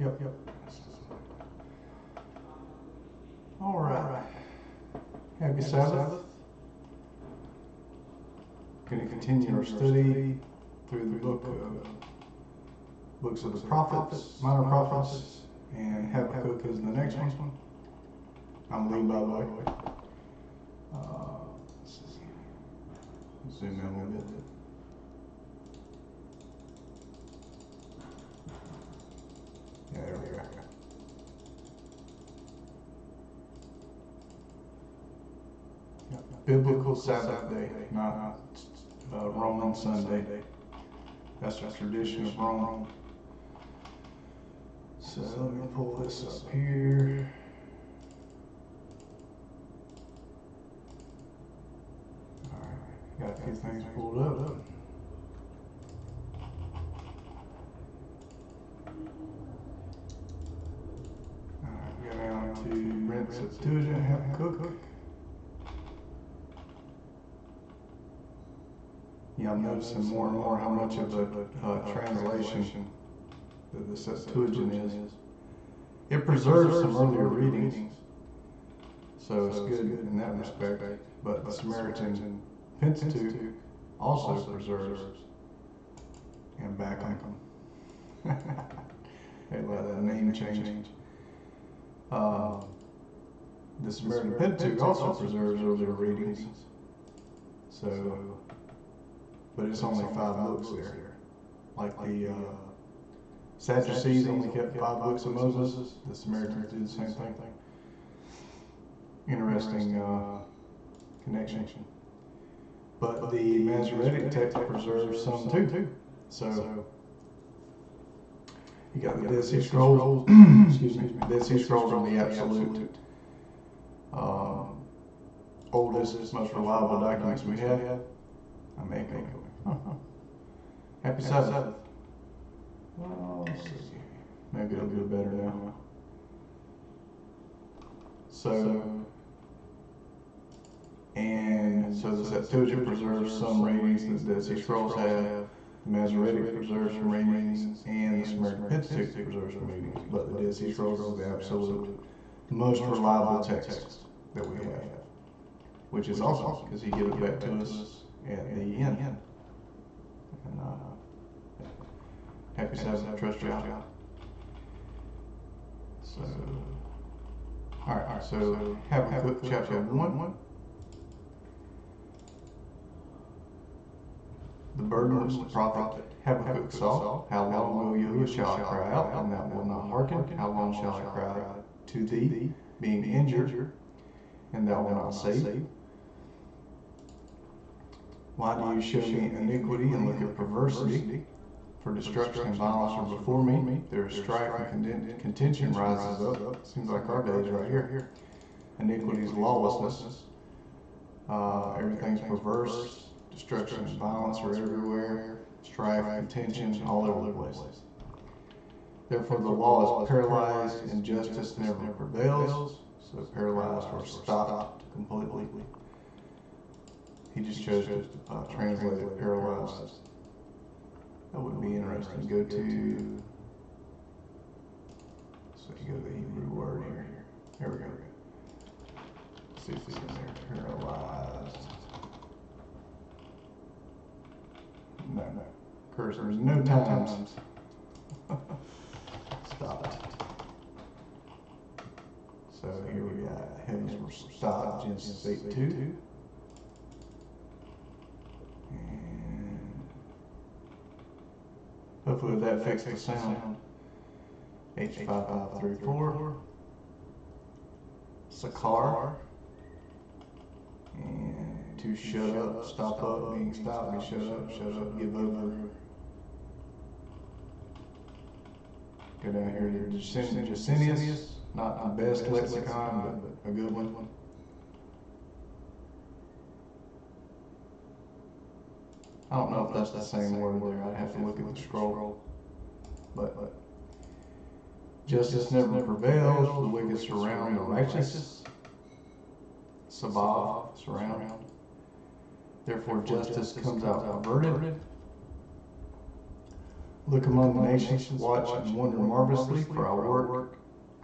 Yep. All right. Happy Sabbath. Going to continue our study through the books of the prophets, minor prophets, and Habakkuk is the next one. I'm Lee, by the way. Zoom in a little bit. Yeah, there we go. Biblical Sabbath day, not Roman Sunday. That's the tradition of Rome. So let me pull this up here. Alright, got a few things pulled up. Alright, we go down to Brent Septuagint, Habakkuk. Yeah, I'm noticing more and more how much of a translation that the Septuagint is. It preserves some earlier readings, so it's good in that respect. But the Samaritan Pentateuch also preserves and back them. They let that name change. The Samaritan Pentateuch also preserves earlier readings. So. But it's only 5 books there. Like the Sadducees only kept 5 books of Moses. The Samaritans did the same thing. Interesting connection. But the Masoretic text preserves some too. So you got the Dead Sea Scrolls. Excuse me. Dead Sea Scrolls are the absolute oldest, most reliable documents we have. I may go. Happy Sabbath. Well, let's see. Maybe it'll do better now. So the Septuagint preserves some readings that the Dead Sea Scrolls have. The Masoretic preserves some readings, and the Samaritan Pentateuch preserves some readings. But the Dead Sea Scrolls is the absolute most reliable text that we have, which is awesome because He gave it back to us at the end. And happy Sabbath, trust y'all. So, alright, so Habakkuk chapter 1. The burden which the prophet Habakkuk saw. How long, O Yahuwah, shall I cry out, and thou wilt not hearken? How long shall I cry to thee, being injured, and thou wilt not save? Why do you show me iniquity and look at perversity? For destruction and violence are before me. There is strife and contention rises up. Seems like our days right here. Iniquity is lawlessness. Everything's perverse. Destruction and violence are everywhere. Strife, contention, all over the place. Therefore the law is paralyzed and justice never prevails. So paralyzed or stopped completely. He just chose to translate it paralyzed. That would be interesting. Go to, so you go to the Hebrew word here. There we go. Let's see if it's in there. Paralyzed. No. Cursors, no times. Stopped. So here we got heavens were stopped, Genesis 8:2. Hopefully that fixed the sound. H5534. Sakar. And to shut up, stop up, being stopped, be shut up, give over. Go down here to Jacinius. Not the best lexicon, but a good one. I don't know if that's the same word there. I'd have to look at the scroll. But justice never prevails, the wicked surround the righteous. Sabav, surround. Therefore justice comes out perverted. Look among the nations, watch and wonder marvelously, for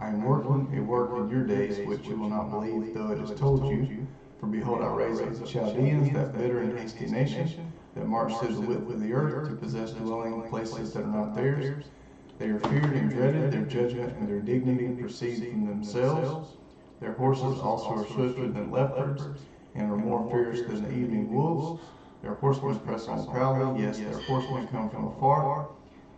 I am working a work in your days which you will not believe, though it is told you. For behold, I raise up the Chaldeans, that bitter and hasty nation, that march through the width of the earth, to possess dwelling places that are not theirs. They are feared and dreaded, their judgment and their dignity proceed from themselves. Their horses also are swifter than leopards, and are more fierce than the evening wolves. Their horsemen press on proudly, yes, their horsemen come from afar.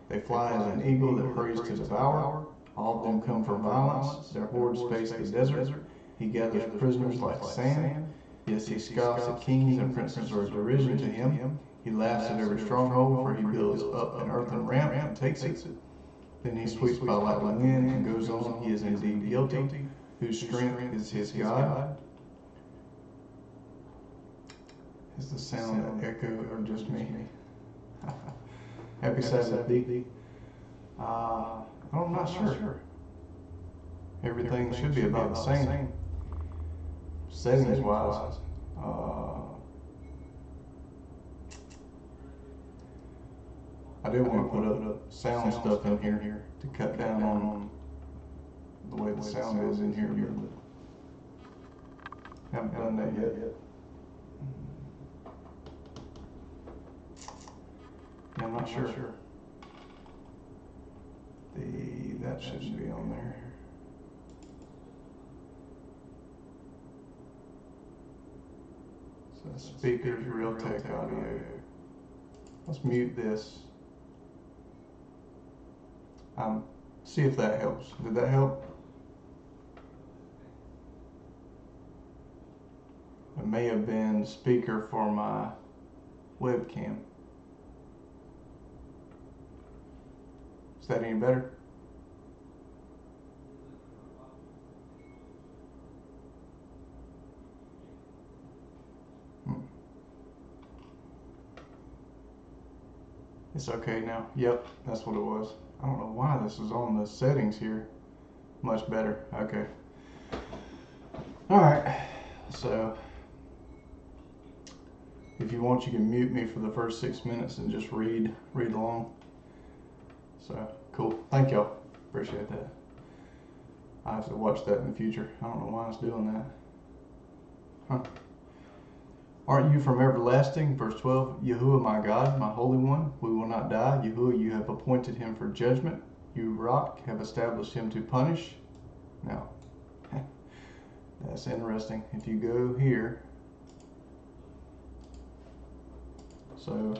They fly as an eagle that hurries to devour. All of them come for violence. Their hordes face the desert. He gathers prisoners like sand. Yes, he scoffs at kings, and princes are a derision to him. He laughs at every stronghold, for he builds up an earthen ramp and takes it. Then he sweeps by like the wind and goes on. He is indeed guilty, whose strength is his God. Is the sound an echo or just me? Happy Sabbath, D. I'm not sure. Everything should be about the same. Settings wise. I do want to put up sound stuff in here to cut down on the way the sound is in here, but haven't done that yet. Yeah, I'm not sure. That shouldn't be on there. So speakers, Realtek audio. Let's mute this. See if that helps. Did that help? It may have been speaker for my webcam. Is that any better? It's okay now. Yep, that's what it was. I don't know why this is on the settings here. Much better. Okay. Alright. So, if you want, you can mute me for the first 6 minutes and just read along. So, cool. Thank y'all. Appreciate that. I have to watch that in the future. I don't know why it's doing that. Huh. Aren't you from everlasting? Verse 12, Yahuwah my God, my Holy One, we will not die. Yahuwah, you have appointed him for judgment. You, Rock, have established him to punish. Now, that's interesting. If you go here, so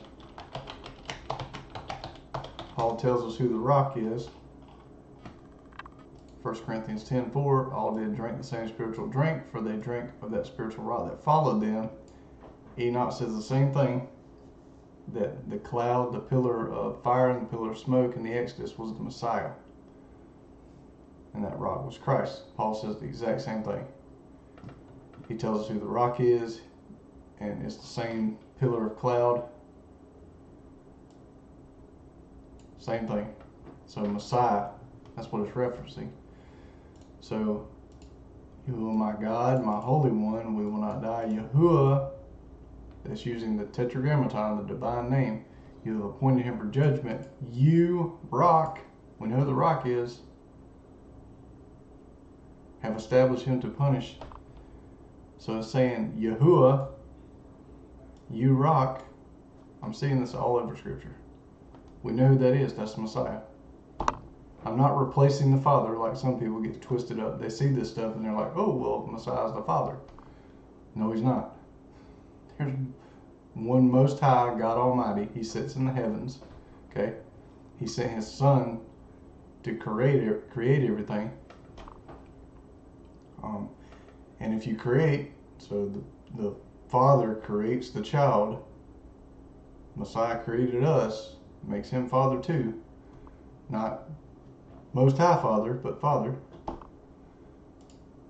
Paul tells us who the Rock is. 1 Corinthians 10:4, all did drink the same spiritual drink, for they drank of that spiritual rock that followed them. Enoch says the same thing, that the cloud, the pillar of fire, and the pillar of smoke in the Exodus was the Messiah. And that rock was Christ. Paul says the exact same thing. He tells us who the rock is, and it's the same pillar of cloud. Same thing. So Messiah, that's what it's referencing. So, Yahuwah my God, my Holy One, we will not die. Yahuwah, that's using the tetragrammaton, the divine name. You have appointed him for judgment. You, Rock, we know who the rock is, have established him to punish. So it's saying, Yahuwah, you, Rock. I'm seeing this all over Scripture. We know who that is. That's the Messiah. I'm not replacing the Father like some people get twisted up. They see this stuff and they're like, oh, well, Messiah's the Father. No, he's not. There's one Most High, God Almighty. He sits in the heavens. Okay? He sent his Son to create everything. And if you create, so the Father creates the child. Messiah created us, makes him Father too. Not Most High Father, but Father.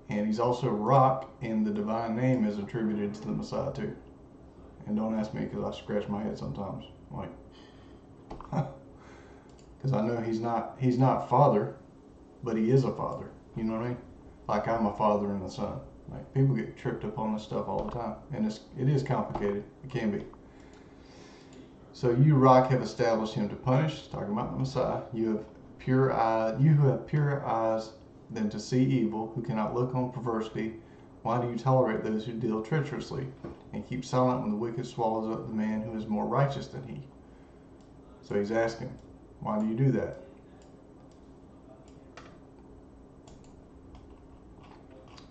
And he's also Rock, and the divine name is attributed to the Messiah too. And don't ask me, because I scratch my head sometimes, like, because I know he's not Father, but he is a Father. You know what I mean? Like I'm a father and a son. Like people get tripped up on this stuff all the time, and it is complicated. It can be. So you, rock, have established him to punish, talking about the Messiah. You who have pure eyes than to see evil, who cannot look on perversity. Why do you tolerate those who deal treacherously, and keep silent when the wicked swallows up the man who is more righteous than he? So he's asking, why do you do that?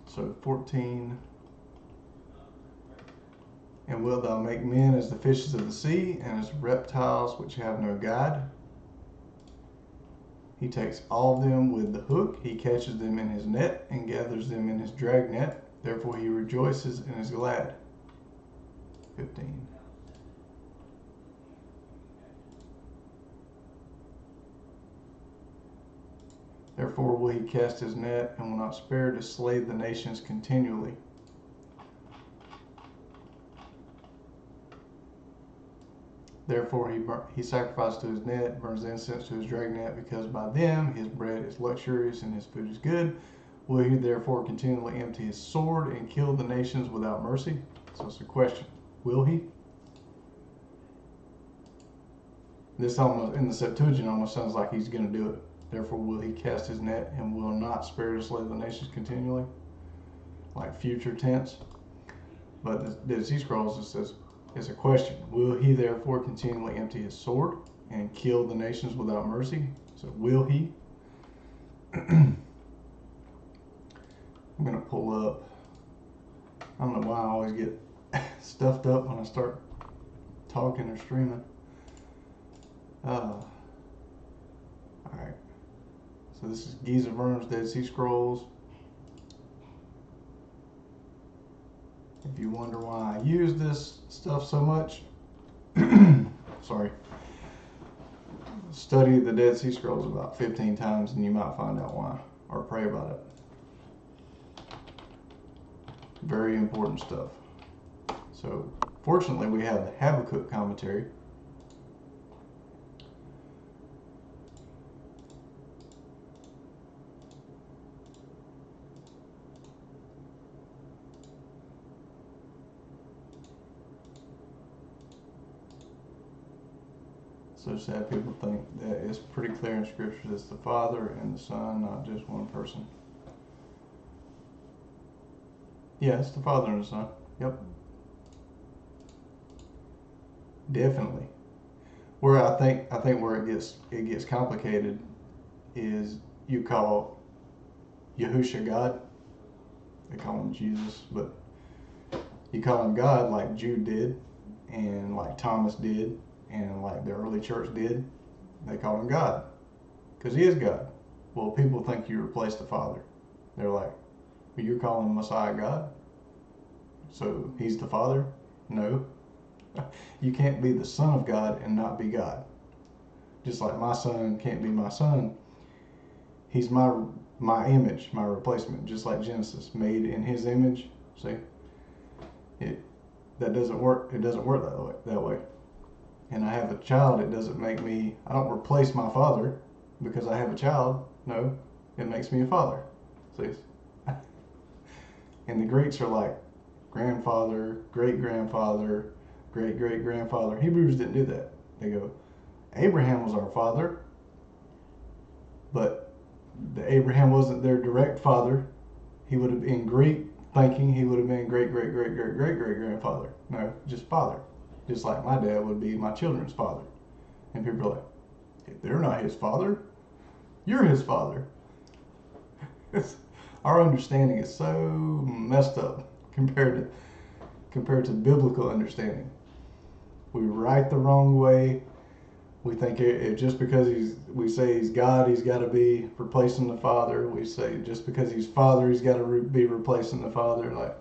So 14. And wilt thou make men as the fishes of the sea, and as reptiles which have no guide? He takes all of them with the hook. He catches them in his net, and gathers them in his dragnet. Therefore he rejoices and is glad. 15. Therefore will he cast his net, and will not spare to slay the nations continually. Therefore he sacrifices to his net, burns incense to his dragnet, because by them his bread is luxurious and his food is good. Will he therefore continually empty his sword and kill the nations without mercy? So it's a question. Will he? This almost, in the Septuagint, almost sounds like he's going to do it. Therefore will he cast his net, and will not spare to slay the nations continually? Like future tense. But the Dead Sea Scrolls, it says, it's a question. Will he therefore continually empty his sword and kill the nations without mercy? So will he? I'm going to pull up. I don't know why I always get stuffed up when I start talking or streaming. Alright. So this is Giza Vernon's Dead Sea Scrolls. If you wonder why I use this stuff so much, sorry, study the Dead Sea Scrolls about 15 times and you might find out why, or pray about it. Very important stuff. So fortunately we have the Habakkuk commentary. So sad people think that it's pretty clear in Scripture that it's the Father and the Son, not just one person. Yeah, it's the Father and the Son. Yep. Definitely. Where I think where it gets complicated is you call Yahusha God. They call him Jesus, but you call him God like Jude did, and like Thomas did, and like the early church did. They call him God because he is God. Well, people think you replaced the Father. They're like, well, you're calling Messiah God, so he's the Father? No. You can't be the Son of God and not be God. Just like my son can't be my son. He's my image, my replacement. Just like Genesis, made in his image. See, that doesn't work. It doesn't work that way. And I have a child. It doesn't make me. I don't replace my father because I have a child. No, it makes me a father. See, and the Greeks are like grandfather, great grandfather, great great grandfather. Hebrews didn't do that. They go, Abraham was our father, but Abraham wasn't their direct father. He would have been Greek thinking he would have been great great great great great great grandfather. No, just father. Just like my dad would be my children's father. And people are like, if they're not his father, you're his father. Our understanding is so messed up compared to biblical understanding. We write the wrong way. We think just because we say he's God, he's got to be replacing the Father. We say just because he's Father, he's got to be replacing the Father. Like,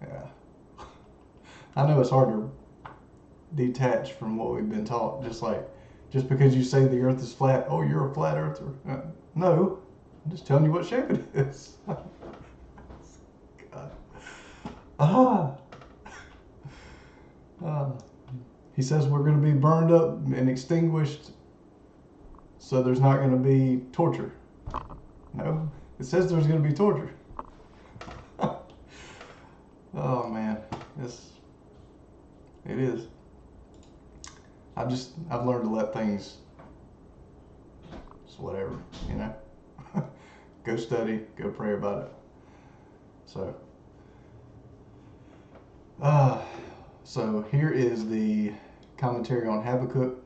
yeah. I know it's hard to detach from what we've been taught. Just because you say the earth is flat, oh, you're a flat earther. No, I'm just telling you what shape it is. God. He says we're going to be burned up and extinguished, so there's not going to be torture. No, it says there's going to be torture. Oh man, it is. I've learned to let things, just whatever, you know. Go study, go pray about it. So, so here is the commentary on Habakkuk,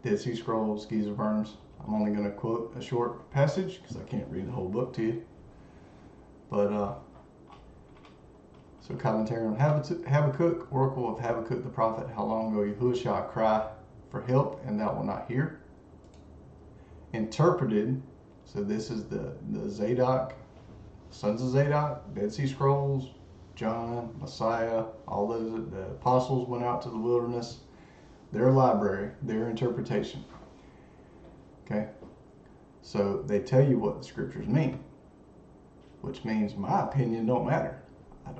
Dead Sea Scrolls, Giza Worms. I'm only going to quote a short passage because I can't read the whole book to you. But, so commentary on Habakkuk, Oracle of Habakkuk the prophet. How long will Yahushua cry for help and thou wilt not hear? Interpreted, so this is the Zadok, sons of Zadok, Dead Sea Scrolls, John, Messiah, all those, the apostles went out to the wilderness, their library, their interpretation. Okay, so they tell you what the scriptures mean, which means my opinion don't matter. I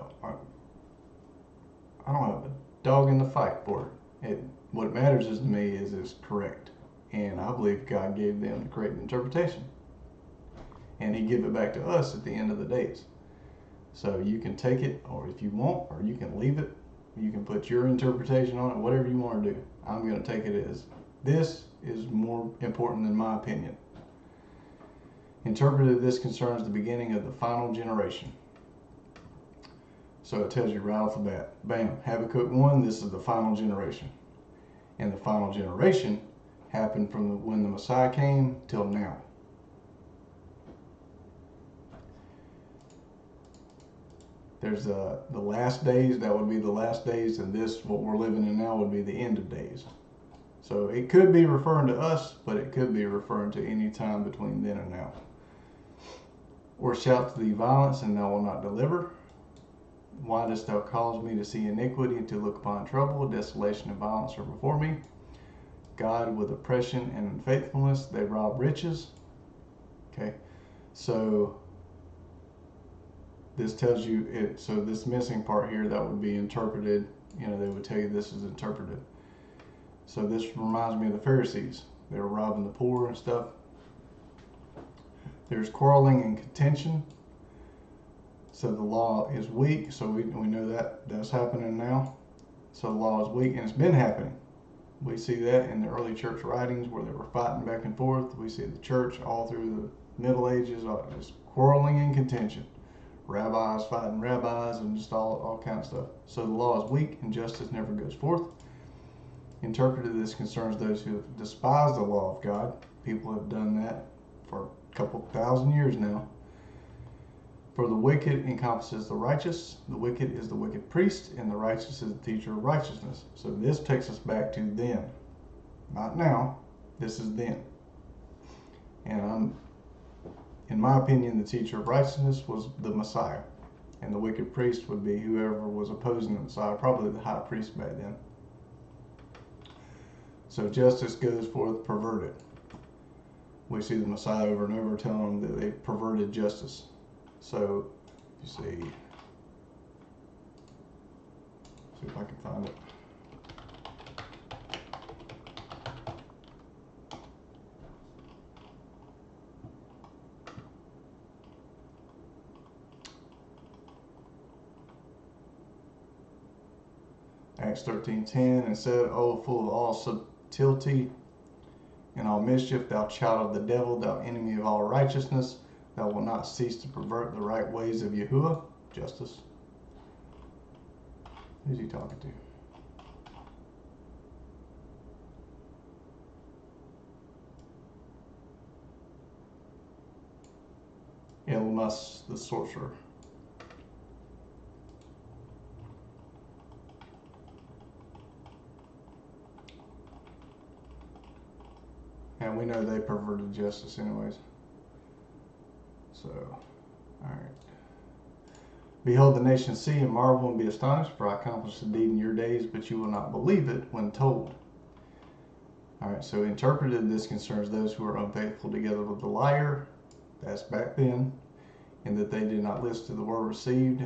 don't have a dog in the fight for it. What matters is to me is it's correct, and I believe God gave them the correct interpretation, and He give it back to us at the end of the days. So you can take it, or if you want, or you can leave it. You can put your interpretation on it, whatever you want to do. I'm going to take it as this is more important than my opinion. Interpreted, this concerns the beginning of the final generation. So it tells you right off the bat, bam, Habakkuk 1, this is the final generation. And the final generation happened from when the Messiah came till now. There's the last days, that would be the last days, and this, what we're living in now, would be the end of days. So it could be referring to us, but it could be referring to any time between then and now. Or shout to thee violence, and thou wilt not deliver. Why dost thou cause me to see iniquity and to look upon trouble? Desolation and violence are before me. God with oppression and unfaithfulness, they rob riches. Okay, so this tells you it. So this missing part here, that would be interpreted. You know, they would tell you this is interpreted. So this reminds me of the Pharisees. They were robbing the poor and stuff. There's quarreling and contention. So the law is weak. So we know that that's happening now. So the law is weak, and it's been happening. We see that in the early church writings where they were fighting back and forth. We see the church all through the Middle Ages, just quarreling and contention. Rabbis fighting rabbis and just all kinds of stuff. So the law is weak and justice never goes forth. Interpreted, this concerns those who have despised the law of God. People have done that for a couple thousand years now. For the wicked encompasses the righteous. The wicked is the wicked priest, and the righteous is the teacher of righteousness. So this takes us back to then. Not now. This is then. And in my opinion, the teacher of righteousness was the Messiah. And the wicked priest would be whoever was opposing the Messiah, probably the high priest back then. So justice goes forth perverted. We see the Messiah over and over telling them that they perverted justice. So, you see if I can find it. Acts 13:10, and said, O full of all subtlety and all mischief, thou child of the devil, thou enemy of all righteousness, thou wilt not cease to pervert the right ways of Yahuwah, justice. Who's he talking to? Elymas, the sorcerer. And we know they perverted justice anyways. So, alright. Behold, the nations see and marvel and be astonished, for I accomplished a deed in your days, but you will not believe it when told. Alright, so interpreted, this concerns those who are unfaithful together with the liar. That's back then. And that they did not listen to the word received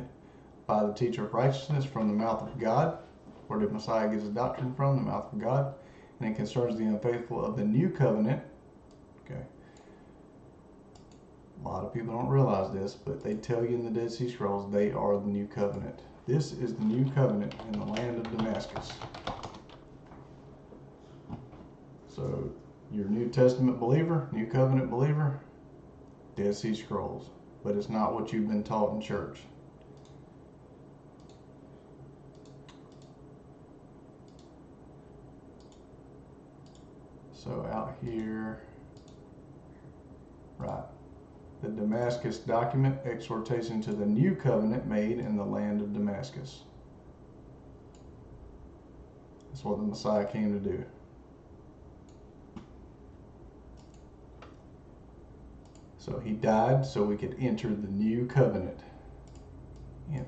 by the teacher of righteousness from the mouth of God. Where did Messiah get his doctrine from? The mouth of God. And it concerns the unfaithful of the new covenant. Okay. A lot of people don't realize this, but they tell you in the Dead Sea Scrolls they are the new covenant. This is the new covenant in the land of Damascus. So your New Testament believer, New Covenant believer, Dead Sea Scrolls. But it's not what you've been taught in church. So out here, right, the Damascus document, exhortation to the new covenant made in the land of Damascus. That's what the Messiah came to do. So he died so we could enter the new covenant.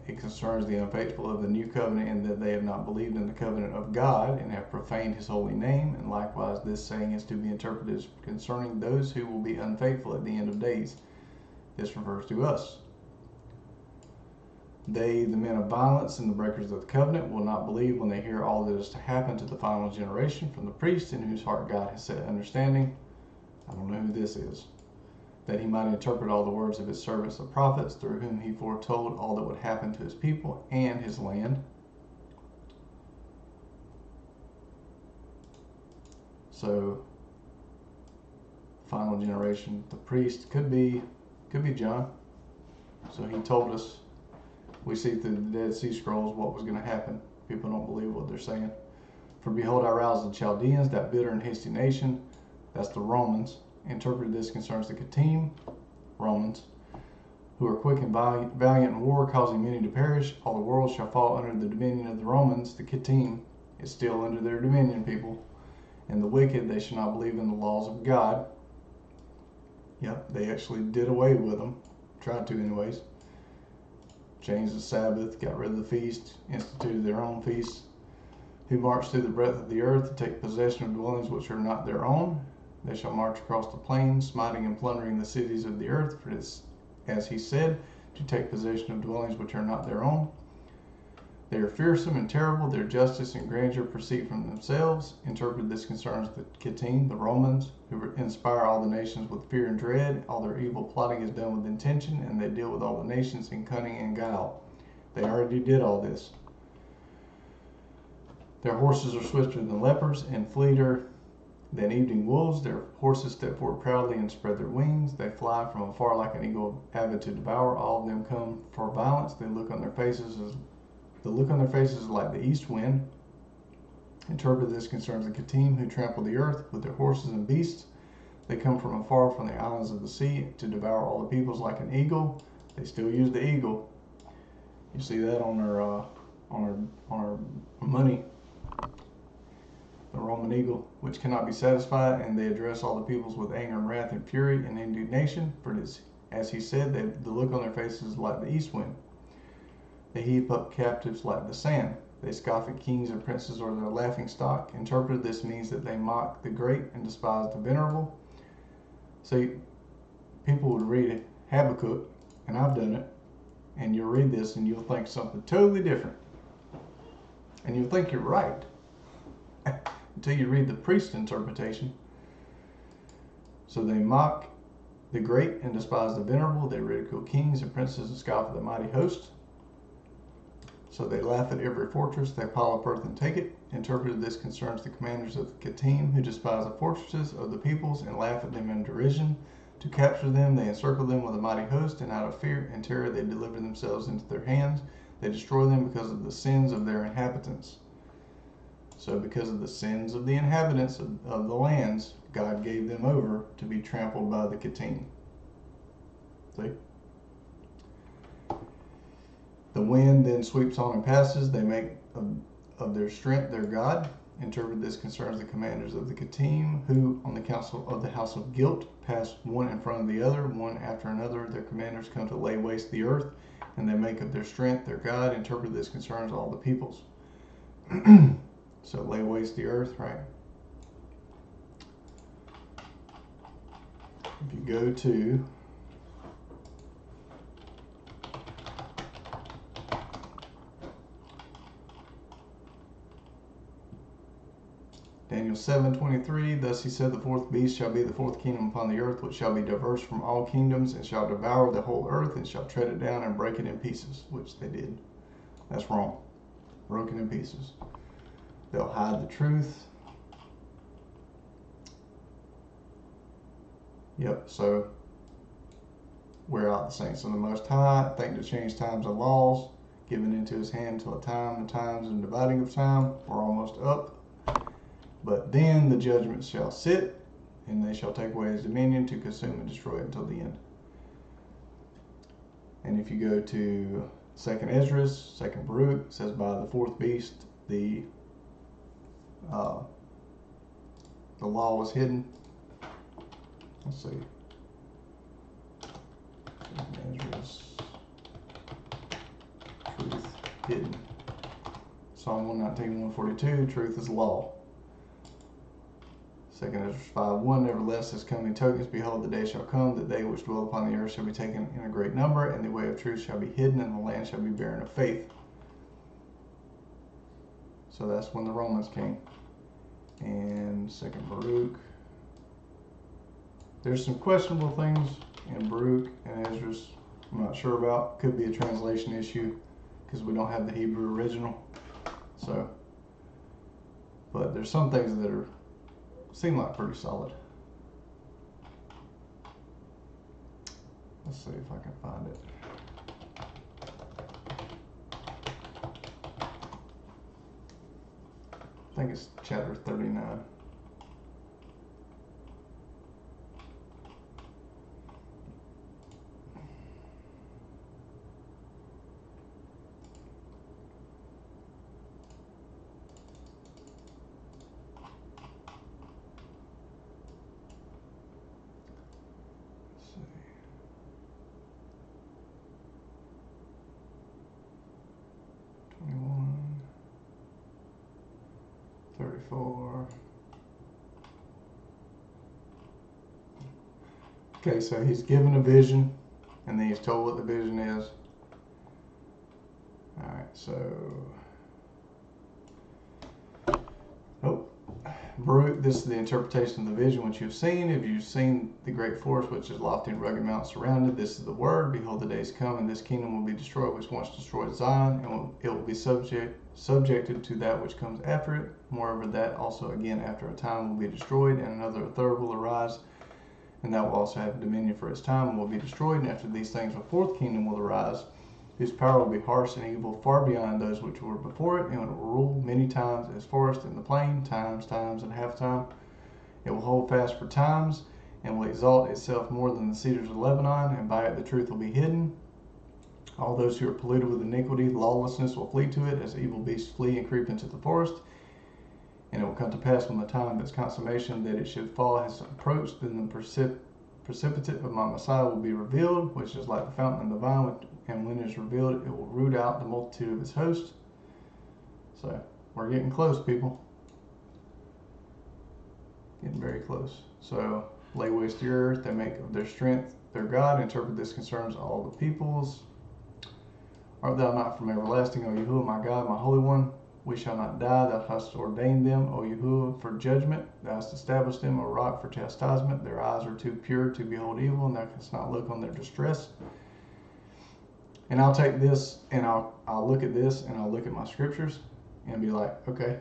It concerns the unfaithful of the new covenant in that they have not believed in the covenant of God and have profaned his holy name. And likewise, this saying is to be interpreted as concerning those who will be unfaithful at the end of days. This refers to us. They, the men of violence and the breakers of the covenant, will not believe when they hear all that is to happen to the final generation from the priest in whose heart God has set understanding. I don't know who this is. That he might interpret all the words of his servants the prophets, through whom he foretold all that would happen to his people and his land. So, final generation, the priest could be John. So he told us, we see through the Dead Sea Scrolls what was going to happen. People don't believe what they're saying. For behold, I roused the Chaldeans, that bitter and hasty nation, that's the Romans. Interpreted this concerns the Kittim, Romans, who are quick and valiant in war, causing many to perish. All the world shall fall under the dominion of the Romans. The Kittim is still under their dominion, people. And the wicked, they shall not believe in the laws of God. Yep, they actually did away with them. Tried to anyways. Changed the Sabbath, got rid of the feast, instituted their own feasts. Who marched through the breadth of the earth to take possession of dwellings which are not their own. They shall march across the plains, smiting and plundering the cities of the earth, for it is, as he said, to take possession of dwellings which are not their own. They are fearsome and terrible, their justice and grandeur proceed from themselves. Interpret this concerns the Kittim, the Romans, who inspire all the nations with fear and dread. All their evil plotting is done with intention, and they deal with all the nations in cunning and guile. They already did all this. Their horses are swifter than leopards, and fleeter than evening wolves. Their horses step forward proudly and spread their wings. They fly from afar like an eagle, avid to devour. All of them come for violence. The look on their faces is like the east wind. Interpret this concerns the Kittim, who trample the earth with their horses and beasts. They come from afar, from the islands of the sea, to devour all the peoples like an eagle. They still use the eagle. You see that on our money. The Roman eagle, which cannot be satisfied, and they address all the peoples with anger and wrath and fury and indignation. For it is, as he said, the look on their faces is like the east wind. They heap up captives like the sand. They scoff at kings and princes or their laughing stock. Interpreted, this means that they mock the great and despise the venerable. See, people would read Habakkuk, and I've done it, and you'll read this and you'll think something totally different. And you'll think you're right. Until you read the priest's interpretation. So they mock the great and despise the venerable. They ridicule kings and princes and scoff at the mighty host. So they laugh at every fortress. They pile up earth and take it. Interpreted, this concerns the commanders of the Kittim, who despise the fortresses of the peoples and laugh at them in derision. To capture them, they encircle them with a mighty host, and out of fear and terror they deliver themselves into their hands. They destroy them because of the sins of their inhabitants. So because of the sins of the inhabitants of the lands, God gave them over to be trampled by the Kittim. See? The wind then sweeps on and passes. They make of their strength their God. Interpret, this concerns the commanders of the Kittim, who on the council of the house of guilt pass one in front of the other, one after another. Their commanders come to lay waste the earth, and they make of their strength their God. Interpret, this concerns all the peoples. So lay waste the earth, right? If you go to Daniel 7:23, thus he said, the fourth beast shall be the fourth kingdom upon the earth, which shall be diverse from all kingdoms, and shall devour the whole earth, and shall tread it down and break it in pieces, which they did. That's wrong. Broken in pieces. They'll hide the truth. Yep, so wear out the saints of the Most High, think to change times and laws, given into his hand till the times and dividing of time are almost up. But then the judgment shall sit, and they shall take away his dominion to consume and destroy it until the end. And if you go to 2nd Ezra, 2nd Baruch, it says by the fourth beast the law was hidden. Let's see. Ezra's truth hidden. Psalm 119, 142, truth is law. 2nd Ezra 5:1, nevertheless, as coming tokens, behold, the day shall come that they which dwell upon the earth shall be taken in a great number, and the way of truth shall be hidden, and the land shall be barren of faith. So that's when the Romans came. And 2nd Baruch. There's some questionable things in Baruch and Ezra's I'm not sure about. Could be a translation issue because we don't have the Hebrew original. So, but there's some things that seem like pretty solid. Let's see if I can find it. I think it's chapter 39. Let's see. 21, 34. Okay, so he's given a vision, and then he's told what the vision is. Alright, so Baruch, this is the interpretation of the vision which you've seen. If you've seen the great forest which is lofty and rugged mountains surrounded, this is the word. Behold, the days come, and this kingdom will be destroyed which once destroyed Zion, and it will be subjected to that which comes after it. Moreover, that also again after a time will be destroyed, and another a third will arise, and that will also have dominion for its time and will be destroyed. And after these things a fourth kingdom will arise, whose power will be harsh and evil, far beyond those which were before it, and it will rule many times as forest in the plain, times and half time. It will hold fast for times, and will exalt itself more than the cedars of Lebanon, and by it the truth will be hidden. All those who are polluted with iniquity, lawlessness will flee to it, as evil beasts flee and creep into the forest. And it will come to pass when the time of its consummation that it should fall has approached, then the precipitate of my Messiah will be revealed, which is like the fountain and the vine, and when it is revealed, it will root out the multitude of its hosts. So, we're getting close, people. Getting very close. So, lay waste the earth, they make of their strength their God. Interpret this concerns all the peoples. Art thou not from everlasting, O Yahuwah, my God, my Holy One? We shall not die. Thou hast ordained them, O Yahuwah, for judgment. Thou hast established them, O rock, for chastisement. Their eyes are too pure to behold evil, and thou canst not look on their distress. And I'll take this, and I'll look at this, and I'll look at my scriptures, and be like, okay,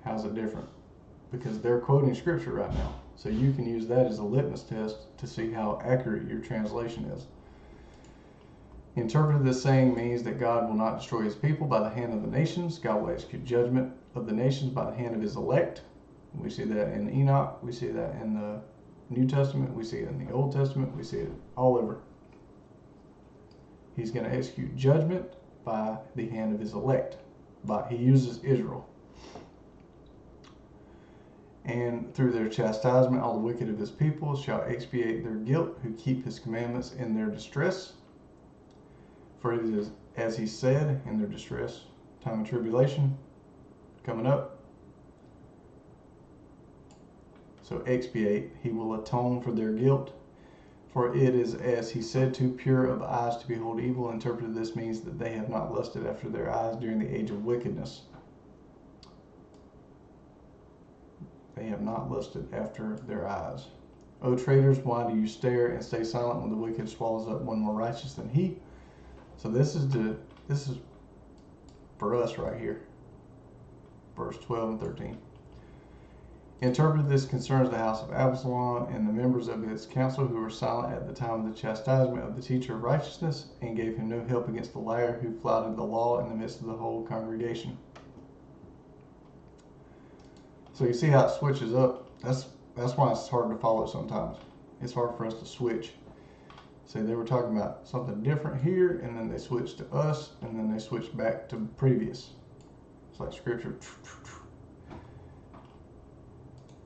how's it different? Because they're quoting scripture right now. So you can use that as a litmus test to see how accurate your translation is. Interpreted, this saying means that God will not destroy his people by the hand of the nations. God will execute judgment of the nations by the hand of his elect. We see that in Enoch. We see that in the New Testament. We see it in the Old Testament. We see it all over. He's going to execute judgment by the hand of his elect. He uses Israel. And through their chastisement, all the wicked of his people shall expiate their guilt, who keep his commandments in their distress. For it is, as he said, in their distress, time of tribulation coming up. So expiate, he will atone for their guilt. For it is, as he said, too pure of eyes to behold evil. Interpreted, this means that they have not lusted after their eyes during the age of wickedness. They have not lusted after their eyes. O traitors, why do you stare and stay silent when the wicked swallows up one more righteous than he? So this is for us right here. Verse 12 and 13. Interpreted, this concerns the house of Absalom and the members of its council who were silent at the time of the chastisement of the teacher of righteousness, and gave him no help against the liar who flouted the law in the midst of the whole congregation. So you see how it switches up. That's why it's hard to follow sometimes. It's hard for us to switch. See, they were talking about something different here, and then they switched to us, and then they switched back to previous. It's like scripture.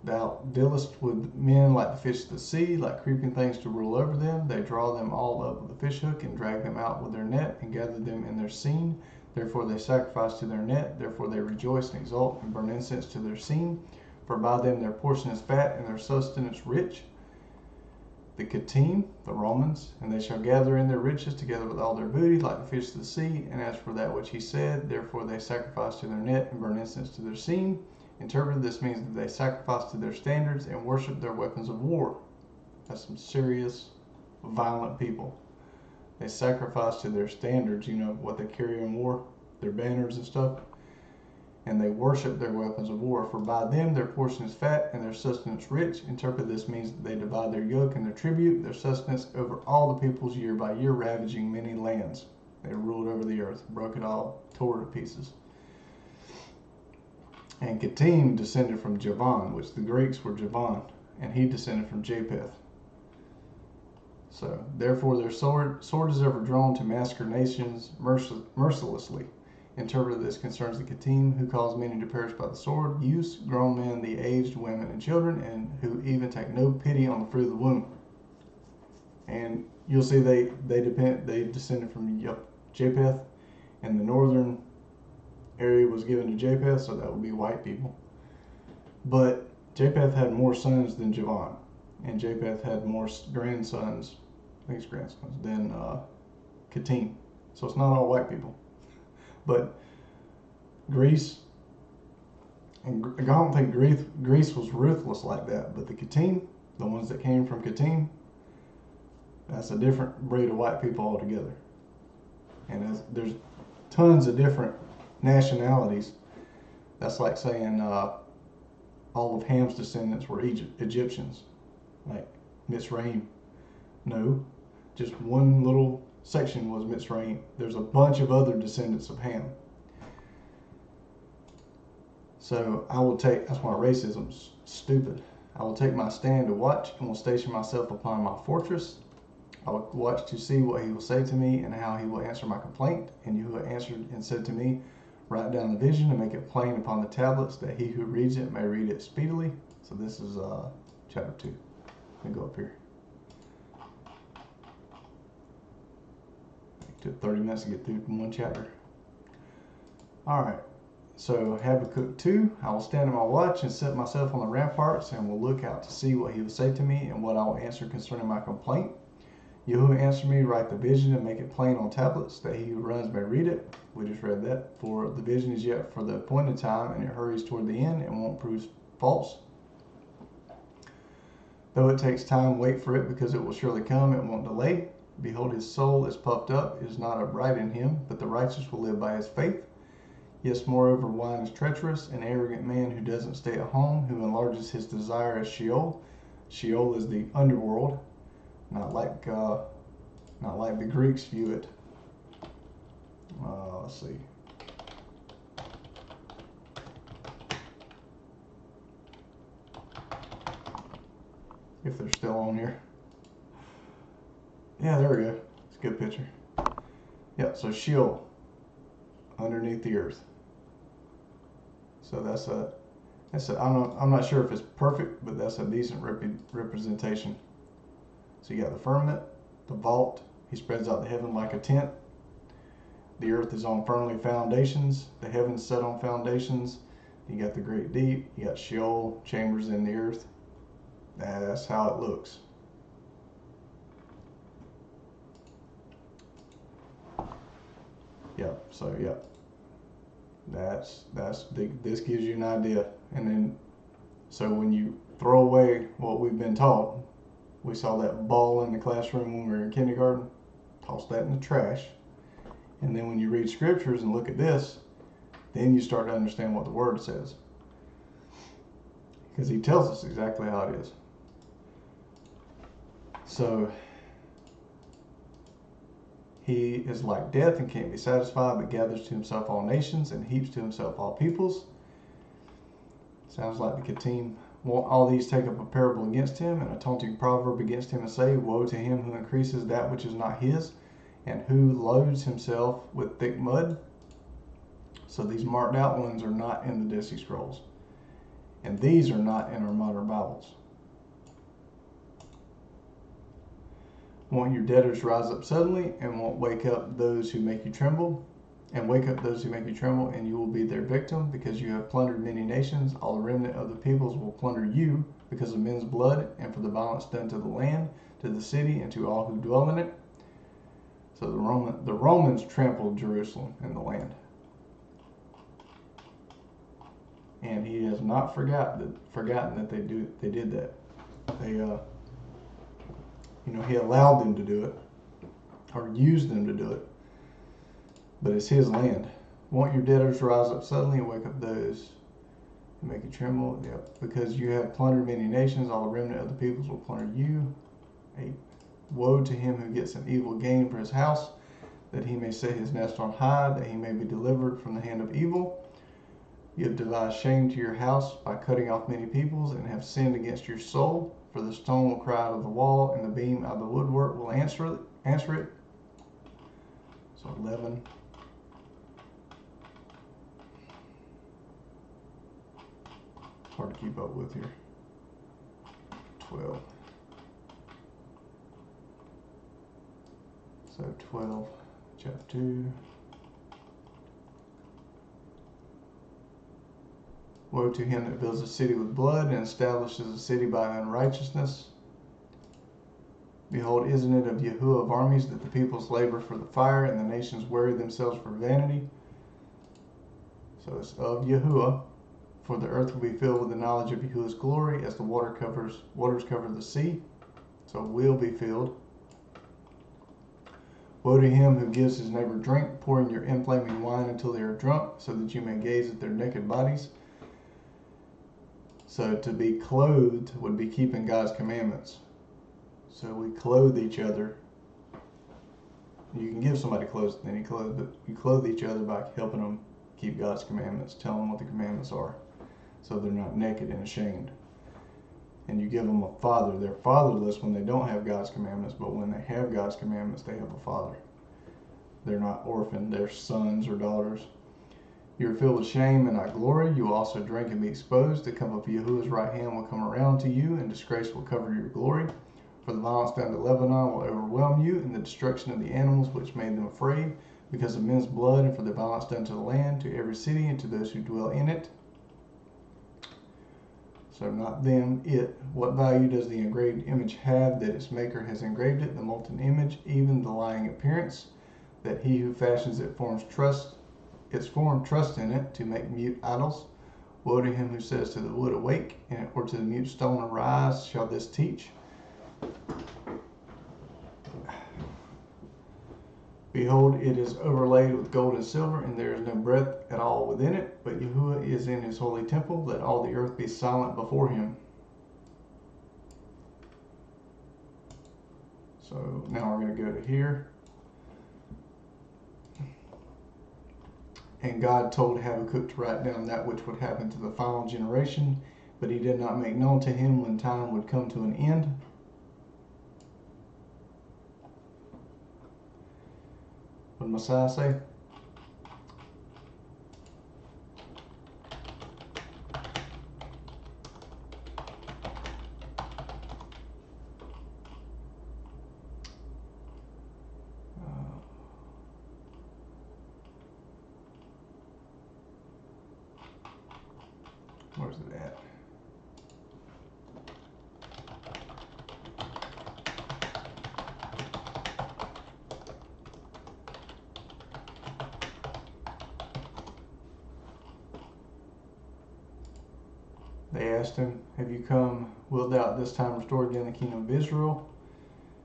Thou dealest with men like the fish of the sea, like creeping things to rule over them. They draw them all up with a fishhook and drag them out with their net and gather them in their seine. Therefore they sacrifice to their net. Therefore they rejoice and exult and burn incense to their seine. For by them their portion is fat and their sustenance rich. The Kittim, the Romans, and they shall gather in their riches together with all their booty, like the fish of the sea. And as for that which he said, therefore they sacrifice to their net and burn incense to their seine. Interpreted, this means that they sacrifice to their standards and worship their weapons of war. That's some serious, violent people. They sacrifice to their standards, you know, what they carry in war, their banners and stuff. And they worship their weapons of war. For by them their portion is fat and their sustenance rich. Interpreted, this means that they divide their yoke and their tribute, their sustenance over all the peoples year by year, ravaging many lands. They ruled over the earth, broke it all, tore it to pieces. And Kittim descended from Javan, which the Greeks were Javan, and he descended from Japheth. So, therefore their sword is ever drawn to massacre nations mercilessly. Interpreted, this concerns the Kittim, who cause many to perish by the sword, youths, grown men, the aged, women, and children, and who even take no pity on the fruit of the womb. And you'll see they descended from Japheth, and the northern area was given to Japheth, so that would be white people. But Japheth had more sons than Javan, and Japheth had more grandsons, I think it's grandsons, than Kittim. So it's not all white people. But Greece, and I don't think Greece was ruthless like that, but the Kittim, the ones that came from Kittim, that's a different breed of white people altogether. And there's tons of different nationalities. That's like saying all of Ham's descendants were Egyptians, like Mitzrayim. No, just one little section was Mitzrayim. There's a bunch of other descendants of Ham. So I will take, that's why racism's stupid. I will take my stand to watch and will station myself upon my fortress. I will watch to see what he will say to me and how he will answer my complaint. And Yahuwah answered and said to me, write down the vision and make it plain upon the tablets, that he who reads it may read it speedily. So this is chapter 2. Let me go up here. It took 30 minutes to get through one chapter. Alright, so Habakkuk 2. I will stand at my watch and set myself on the ramparts and will look out to see what he will say to me and what I will answer concerning my complaint. Yahuwah answered me, write the vision and make it plain on tablets, that he who runs may read it. We just read that. For the vision is yet for the appointed time, and it hurries toward the end and won't prove false. Though it takes time, wait for it, because it will surely come, it won't delay. Behold, his soul is puffed up, it is not upright in him, but the righteous will live by his faith. Yes, moreover, wine is treacherous, an arrogant man who doesn't stay at home, who enlarges his desire as Sheol. Sheol is the underworld. Not like the Greeks view it. Let's see. If they're still on here. Yeah, there we go. It's a good picture. Yeah, so Sheol, underneath the earth. So I'm not sure if it's perfect, but that's a decent representation. So you got the firmament, the vault. He spreads out the heaven like a tent. The earth is on firmly foundations. The heavens set on foundations. You got the great deep. You got Sheol, chambers in the earth. That's how it looks. Yep. So yep. This gives you an idea. And then, so when you throw away what we've been taught. We saw that ball in the classroom when we were in kindergarten. Toss that in the trash. And then when you read scriptures and look at this, then you start to understand what the word says. because he tells us exactly how it is. So he is like death and can't be satisfied, but gathers to himself all nations and heaps to himself all peoples. Sounds like the Ketim want all these take up a parable against him and a taunting proverb against him and say, woe to him who increases that which is not his and who loads himself with thick mud. So these marked out ones are not in the Dead Sea Scrolls. And these are not in our modern Bibles. Won't your debtors rise up suddenly and won't wake up those who make you tremble? And wake up those who make you tremble, and you will be their victim, because you have plundered many nations. All the remnant of the peoples will plunder you because of men's blood and for the violence done to the land, to the city, and to all who dwell in it. So the Romans trampled Jerusalem and the land. And he has not forgotten that they did that. He allowed them to do it, or used them to do it. But it's his land. Won't your debtors rise up suddenly and wake up those who make you tremble? Yep. Because you have plundered many nations, all the remnant of the peoples will plunder you. 8. Woe to him who gets an evil gain for his house, that he may set his nest on high, that he may be delivered from the hand of evil. You have devised shame to your house by cutting off many peoples, and have sinned against your soul. For the stone will cry out of the wall, and the beam out of the woodwork will answer it. So 11. Hard to keep up with here. 12. So 12, chapter 2. Woe to him that builds a city with blood and establishes a city by unrighteousness. Behold, isn't it of Yahuwah of armies that the peoples labor for the fire and the nations weary themselves for vanity? So it's of Yahuwah. For the earth will be filled with the knowledge of Yahuwah's glory, as the waters cover the sea. So it will be filled. Woe to him who gives his neighbor drink, pouring your inflaming wine until they are drunk, so that you may gaze at their naked bodies. So to be clothed would be keeping God's commandments. So we clothe each other. You can give somebody clothes, then you clothe each other by helping them keep God's commandments, telling them what the commandments are, so they're not naked and ashamed. And you give them a father. They're fatherless when they don't have God's commandments, but when they have God's commandments, they have a father. They're not orphaned, they're sons or daughters. You are filled with shame and not glory. You will also drink and be exposed. The cup of Yahuwah's right hand will come around to you, and disgrace will cover your glory. For the violence down to Lebanon will overwhelm you, and the destruction of the animals which made them afraid, because of men's blood, and for the violence done to the land, to every city, and to those who dwell in it. So not them, it. What value does the engraved image have that its maker has engraved it? The molten image, even the lying appearance, that he who fashions it its form trusts in it to make mute idols. Woe to him who says to the wood, awake, or to the mute stone, arise. Shall this teach? Behold, it is overlaid with gold and silver, and there is no breath at all within it. But Yahuwah is in his holy temple. Let all the earth be silent before him. So now we're going to go to here. And God told Habakkuk to write down that which would happen to the final generation, but he did not make known to him when time would come to an end. What did Messiah say? Where's it at? They asked him, have you come, wilt thou at this time restore again the kingdom of Israel?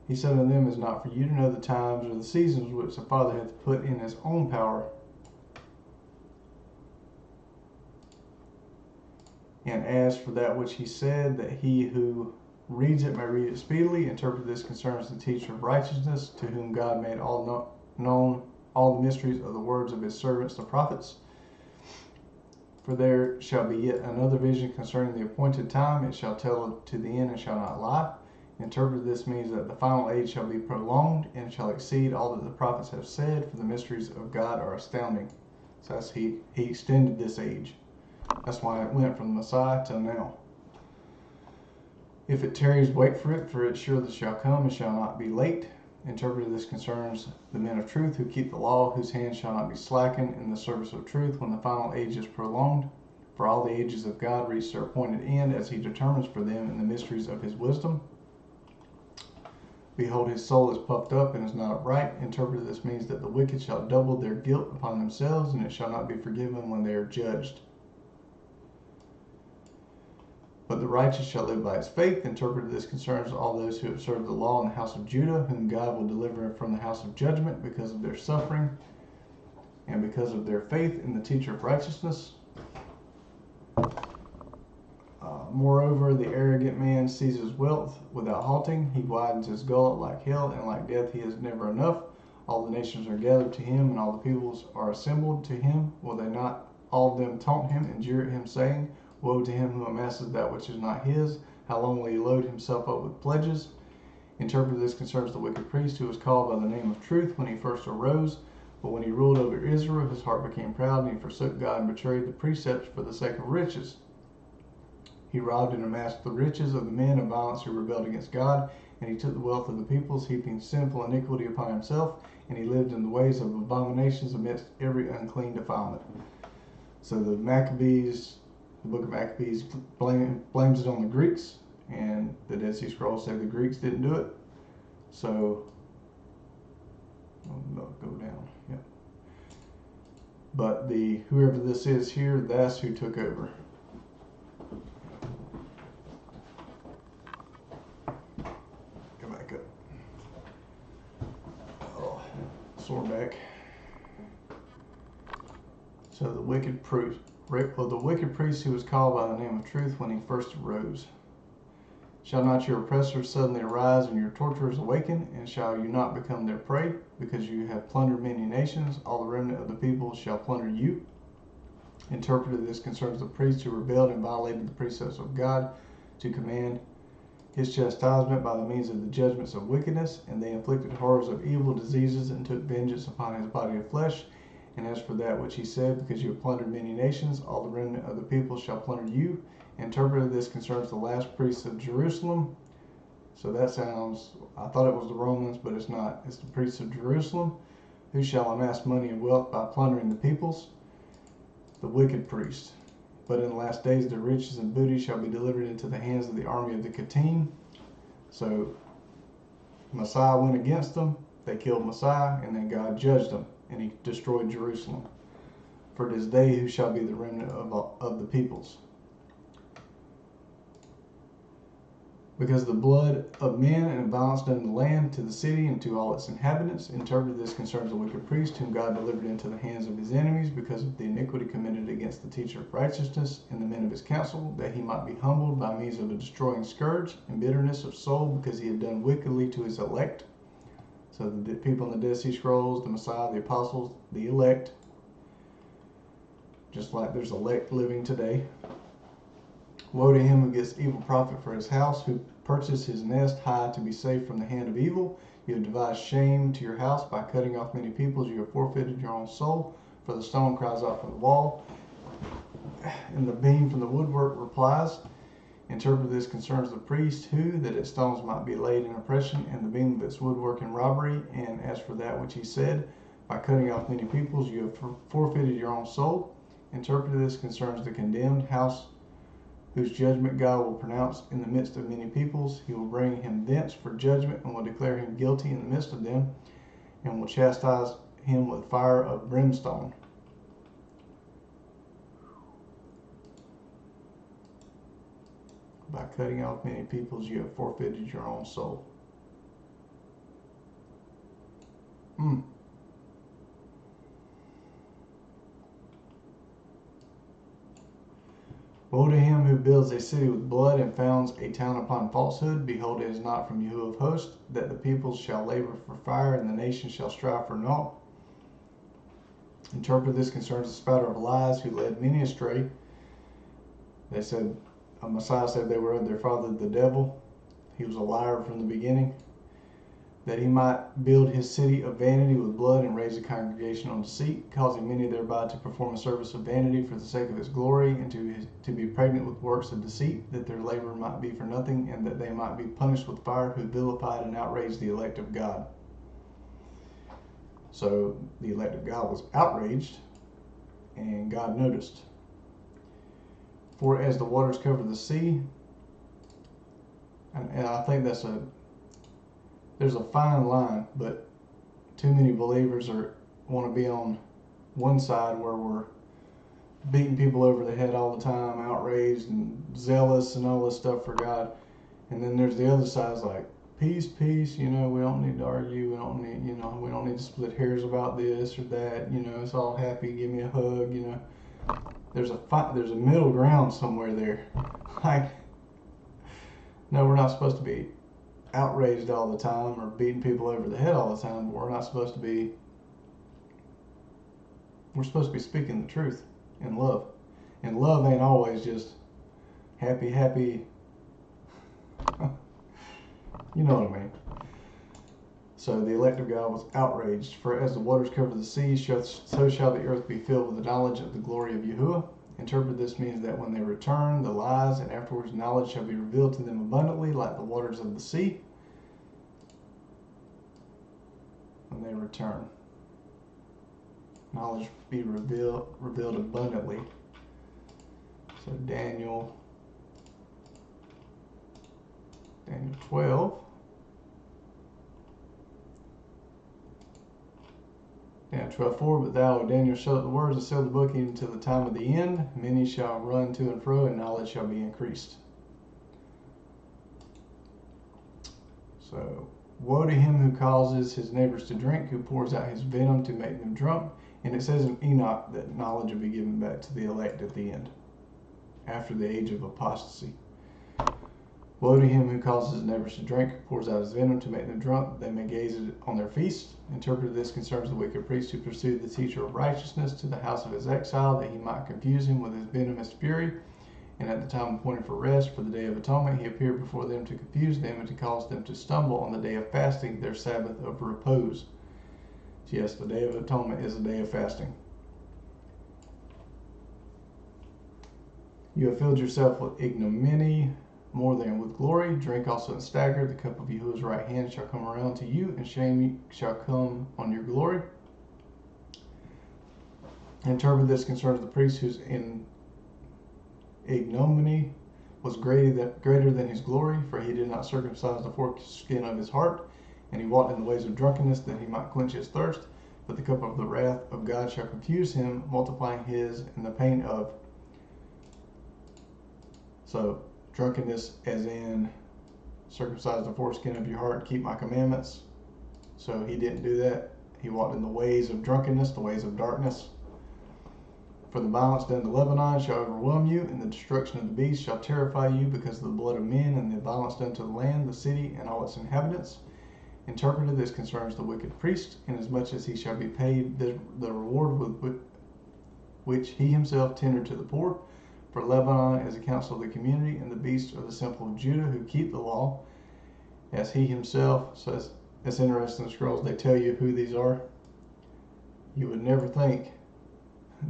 He said unto them, it is not for you to know the times or the seasons which the Father hath put in his own power. And as for that which he said, that he who reads it may read it speedily, interpret this concerns the teacher of righteousness, to whom God made known all the mysteries of the words of his servants the prophets. For there shall be yet another vision concerning the appointed time. It shall tell to the end and shall not lie. Interpret this means that the final age shall be prolonged and shall exceed all that the prophets have said, for the mysteries of God are astounding. So that's he extended this age. That's why it went from the Messiah till now. If it tarries, wait for it surely shall come and shall not be late. Interpreted, this concerns the men of truth who keep the law, whose hands shall not be slackened in the service of truth when the final age is prolonged. For all the ages of God reach their appointed end, as he determines for them in the mysteries of his wisdom. Behold, his soul is puffed up and is not upright. Interpreted, this means that the wicked shall double their guilt upon themselves, and it shall not be forgiven when they are judged. But the righteous shall live by his faith. Interpreted, this concerns all those who observe the law in the house of Judah, whom God will deliver from the house of judgment because of their suffering and because of their faith in the teacher of righteousness. Moreover, the arrogant man seizes wealth without halting. He widens his gullet like hell, and like death he is never enough. All the nations are gathered to him, and all the peoples are assembled to him. Will they not all of them taunt him and jeer at him, saying, Woe to him who amasses that which is not his. How long will he load himself up with pledges? Interpret, this concerns the wicked priest who was called by the name of truth when he first arose. But when he ruled over Israel, his heart became proud, and he forsook God and betrayed the precepts for the sake of riches. He robbed and amassed the riches of the men of violence who rebelled against God, and he took the wealth of the peoples, heaping sinful iniquity upon himself, and he lived in the ways of abominations amidst every unclean defilement. So the book of Maccabees blames it on the Greeks, and the Dead Sea Scrolls say the Greeks didn't do it. So, go down, yeah. But whoever this is here, that's who took over. Go back up. Oh, sore back. So the wicked priest. The wicked priest who was called by the name of truth when he first arose. Shall not your oppressors suddenly arise and your torturers awaken, and shall you not become their prey? Because you have plundered many nations, all the remnant of the people shall plunder you. Interpreted, this concerns the priests who rebelled and violated the precepts of God to command his chastisement by the means of the judgments of wickedness, and they inflicted horrors of evil, diseases, and took vengeance upon his body of flesh. And as for that which he said, because you have plundered many nations, all the remnant of the people shall plunder you. Interpreted, this concerns the last priests of Jerusalem. So that sounds, I thought it was the Romans, but it's not. It's the priests of Jerusalem, who shall amass money and wealth by plundering the peoples, the wicked priests. But in the last days their riches and booty shall be delivered into the hands of the army of the Kittim. So Messiah went against them, they killed Messiah, and then God judged them, and he destroyed Jerusalem. For it is they who shall be the remnant of the peoples. Because the blood of men and violence done in the land, to the city and to all its inhabitants. Interpreted, this concerns the wicked priest, whom God delivered into the hands of his enemies, because of the iniquity committed against the teacher of righteousness and the men of his council, that he might be humbled by means of a destroying scourge and bitterness of soul, because he had done wickedly to his elect. So the people in the Dead Sea Scrolls, the Messiah, the apostles, the elect, just like there's elect living today. Woe to him who gets evil profit for his house, who perches his nest high to be safe from the hand of evil. You have devised shame to your house by cutting off many peoples. You have forfeited your own soul, for the stone cries out from the wall, and the beam from the woodwork replies. Interpret, this concerns the priest, who, that its stones might be laid in oppression, and the beam of its woodwork in robbery. And as for that which he said, by cutting off many peoples, you have forfeited your own soul. Interpret, this concerns the condemned house, whose judgment God will pronounce in the midst of many peoples. He will bring him thence for judgment, and will declare him guilty in the midst of them, and will chastise him with fire of brimstone. By cutting off many peoples, you have forfeited your own soul. Woe to him who builds a city with blood and founds a town upon falsehood. Behold, it is not from Yahuwah of hosts that the peoples shall labor for fire, and the nations shall strive for naught. Interpret this concerns the spouter of lies who led many astray. They said, Messiah said they were of their father the devil. He was a liar from the beginning. That he might build his city of vanity with blood and raise a congregation on deceit, causing many thereby to perform a service of vanity for the sake of his glory, and to be pregnant with works of deceit, that their labor might be for nothing, and that they might be punished with fire, who vilified and outraged the elect of God. So the elect of God was outraged, and God noticed. For as the waters cover the sea, and I think there's a fine line, but too many believers want to be on one side where we're beating people over the head all the time, outraged and zealous and all this stuff for God. And then there's the other side, like, peace, peace, we don't need to argue, we don't need to split hairs about this or that, it's all happy, give me a hug, There's a middle ground somewhere there. Like, no, we're not supposed to be outraged all the time or beating people over the head all the time, but we're supposed to be speaking the truth in love. And love ain't always just happy. You know what I mean. So the elect of God was outraged. For as the waters cover the sea, so shall the earth be filled with the knowledge of the glory of Yahuwah. Interpret this means that when they return, the lies, and afterwards knowledge shall be revealed to them abundantly, like the waters of the sea. When they return, knowledge be revealed abundantly. So Daniel 12. Daniel 12:4, but thou, O Daniel, shut up the words and seal the book even to the time of the end. Many shall run to and fro, and knowledge shall be increased. So, woe to him who causes his neighbors to drink, who pours out his venom to make them drunk. And it says in Enoch that knowledge will be given back to the elect at the end, after the age of apostasy. Woe to him who causes his neighbors to drink, pours out his venom to make them drunk, they may gaze on their feast. Interpret this concerns the wicked priest who pursued the teacher of righteousness to the house of his exile, that he might confuse him with his venomous fury. And at the time appointed for rest, for the day of atonement, he appeared before them to confuse them and to cause them to stumble on the day of fasting, their Sabbath of repose. Yes, the day of atonement is a day of fasting. You have filled yourself with ignominy more than with glory. Drink also and stagger. The cup of Yahuwah's right hand shall come around to you, and shame shall come on your glory. Interpret this concerns the priest whose in ignominy was greater than his glory, for he did not circumcise the foreskin of his heart, and he walked in the ways of drunkenness, that he might quench his thirst. But the cup of the wrath of God shall confuse him, multiplying his and the pain of. So, drunkenness as in circumcise the foreskin of your heart, keep my commandments. So he didn't do that. He walked in the ways of drunkenness, the ways of darkness. For the violence done to Lebanon shall overwhelm you, and the destruction of the beast shall terrify you, because of the blood of men, and the violence done to the land, the city, and all its inhabitants. Interpreted, this concerns the wicked priest, inasmuch as he shall be paid the reward with which he himself tendered to the poor. For Lebanon is the counsel of the community, and the beasts are the simple of Judah who keep the law, as he himself says. It's interesting, the scrolls, they tell you who these are. You would never think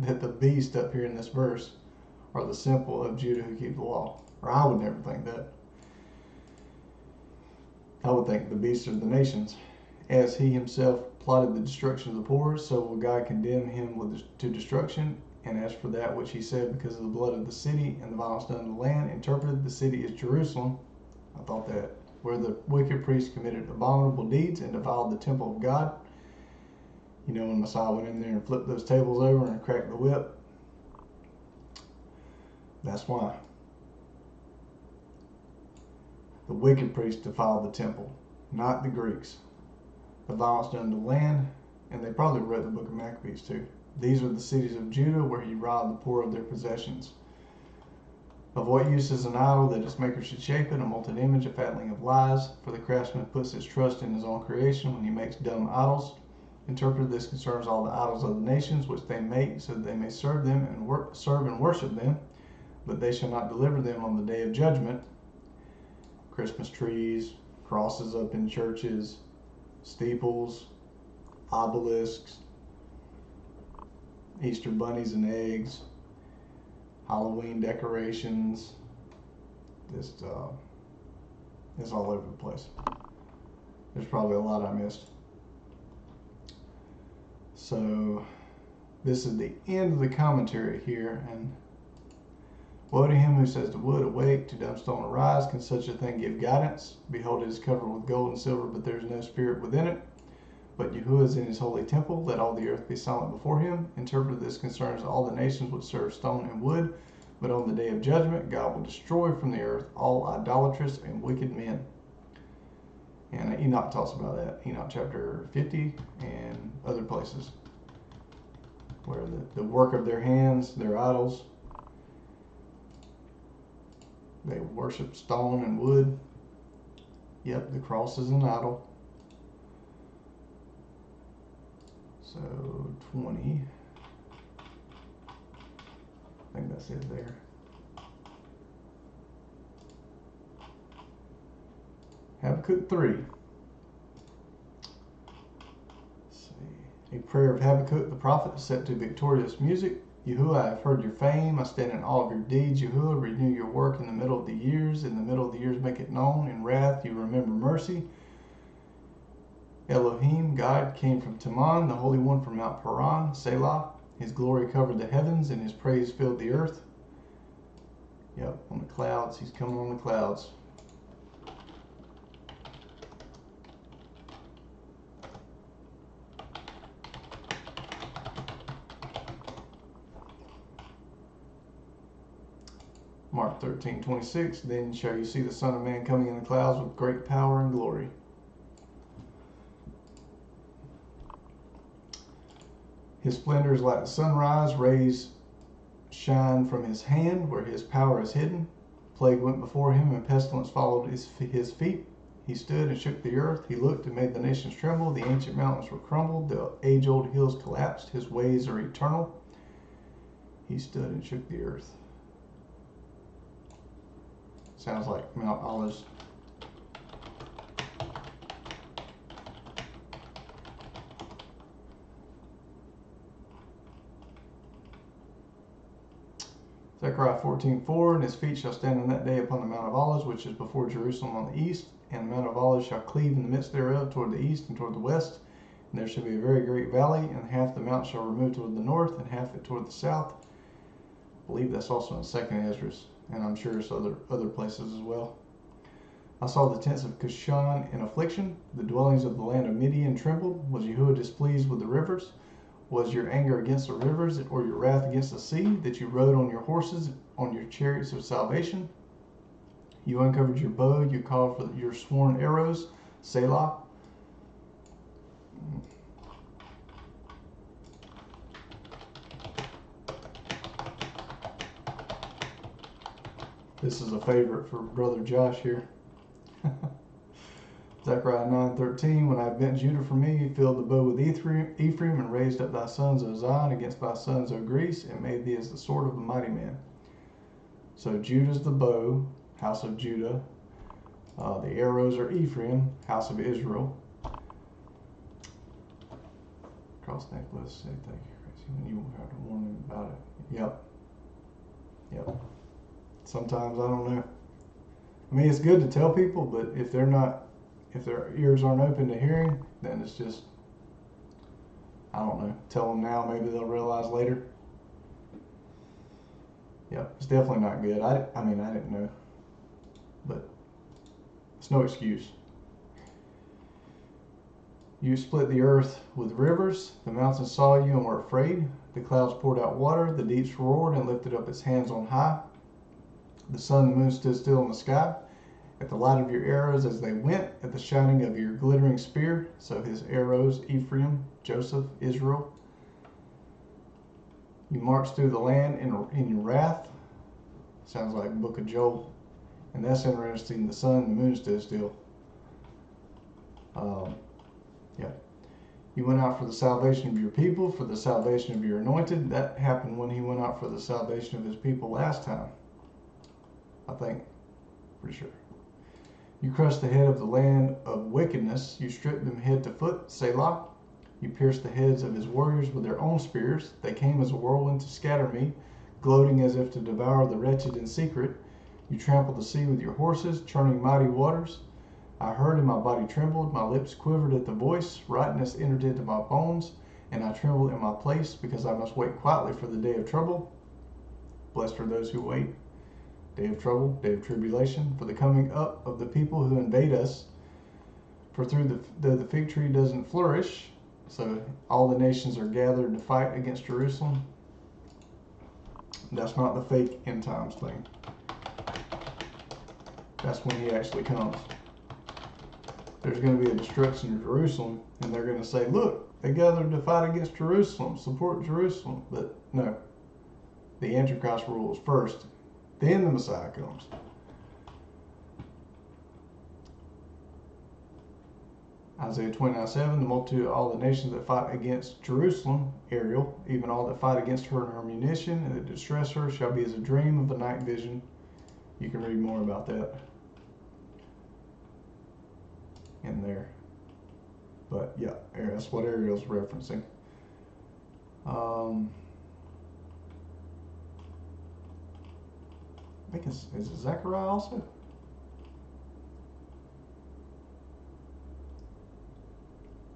that the beast up here in this verse are the simple of Judah who keep the law. Or I would never think that. I would think the beasts are the nations. As he himself plotted the destruction of the poor, so will God condemn him to destruction. And as for that which he said, because of the blood of the city and the violence done to the land, interpreted, the city is Jerusalem. I thought that. Where the wicked priest committed abominable deeds and defiled the temple of God. You know, when Messiah went in there and flipped those tables over and cracked the whip. That's why. The wicked priest defiled the temple, not the Greeks. The violence done to the land, and they probably read the book of Maccabees too. These are the cities of Judah where he robbed the poor of their possessions. Of what use is an idol that its maker should shape it, a molten image, a fatling of lies? For the craftsman puts his trust in his own creation when he makes dumb idols. Interpret, this concerns all the idols of the nations which they make, so that they may serve them and serve and worship them, but they shall not deliver them on the day of judgment. Christmas trees, crosses up in churches, steeples, obelisks, Easter bunnies and eggs, Halloween decorations. Just it's all over the place. There's probably a lot I missed. So this is the end of the commentary here. And woe to him who says to wood, awake, to dumb stone, arise. Can such a thing give guidance? Behold, it is covered with gold and silver, but there is no spirit within it. But Yahuwah is in his holy temple. Let all the earth be silent before him. Interpret, this concerns all the nations which serve stone and wood. But on the day of judgment, God will destroy from the earth all idolatrous and wicked men. And Enoch talks about that. Enoch chapter 50 and other places where the work of their hands, their idols, they worship stone and wood. Yep, the cross is an idol. So 20. I think that's it there. Habakkuk 3. Let's see. A prayer of Habakkuk the prophet set to victorious music. Yahuwah, I have heard your fame. I stand in awe of your deeds. Yahuwah, renew your work in the middle of the years. In the middle of the years, make it known. In wrath, you remember mercy. Elohim, God, came from Teman, the Holy One from Mount Paran, Selah. His glory covered the heavens, and his praise filled the earth. Yep, on the clouds. He's coming on the clouds. Mark 13:26. Then shall you see the Son of Man coming in the clouds with great power and glory. His splendor is like the sunrise, rays shine from his hand where his power is hidden. Plague went before him, and pestilence followed his feet. He stood and shook the earth. He looked and made the nations tremble. The ancient mountains were crumbled. The age-old hills collapsed. His ways are eternal. He stood and shook the earth. Sounds like Mount Olives. Zechariah 14:4, and his feet shall stand on that day upon the Mount of Olives, which is before Jerusalem on the east, and the Mount of Olives shall cleave in the midst thereof toward the east and toward the west, and there shall be a very great valley, and half the mount shall remove toward the north, and half it toward the south. I believe that's also in 2nd Ezra, and I'm sure it's other places as well. I saw the tents of Cushan in affliction. The dwellings of the land of Midian trembled. Was Yahuwah displeased with the rivers? Was your anger against the rivers, or your wrath against the sea, that you rode on your horses, on your chariots of salvation? You uncovered your bow, you called for your sworn arrows, Selah. This is a favorite for Brother Josh here. Zechariah 9:13, when I bent Judah for me, he filled the bow with Ephraim, and raised up thy sons, O Zion, against thy sons, O Greece, and made thee as the sword of a mighty man. So Judah's the bow, house of Judah. The arrows are Ephraim, house of Israel. Cross necklace, say thank you, crazy, when you won't have to warn them about it. Yep. Sometimes I don't know. I mean, it's good to tell people, but if their ears aren't open to hearing, then it's just, I don't know. Tell them now, maybe they'll realize later. Yep, it's definitely not good. I mean, I didn't know, but it's no excuse. You split the earth with rivers. The mountains saw you and were afraid. The clouds poured out water. The deeps roared and lifted up its hands on high. The sun and moon stood still in the sky. At the light of your arrows as they went, at the shining of your glittering spear. So his arrows, Ephraim, Joseph, Israel. You marched through the land in your wrath. Sounds like Book of Joel. And that's interesting. The sun and the moon stood still. Yeah. He went out for the salvation of your people, for the salvation of your anointed. That happened when he went out for the salvation of his people last time. I think. Pretty sure. You crushed the head of the land of wickedness. You stripped them head to foot. Selah. You pierced the heads of his warriors with their own spears. They came as a whirlwind to scatter me, gloating as if to devour the wretched in secret. You trampled the sea with your horses, churning mighty waters. I heard and my body trembled. My lips quivered at the voice. Rottenness entered into my bones, and I trembled in my place, because I must wait quietly for the day of trouble. Blessed are those who wait. Day of trouble, day of tribulation, for the coming up of the people who invade us. For though the fig tree doesn't flourish, so all the nations are gathered to fight against Jerusalem. That's not the fake end times thing. That's when he actually comes. There's going to be a destruction of Jerusalem, and they're going to say, look, they gathered to fight against Jerusalem, support Jerusalem. But no, the Antichrist rules first, then the Messiah comes. Isaiah 29:7, the multitude of all the nations that fight against Jerusalem, Ariel, even all that fight against her and her munition, and that distress her, shall be as a dream of a night vision. You can read more about that in there. But yeah, that's what Ariel's referencing. I think is it Zechariah also?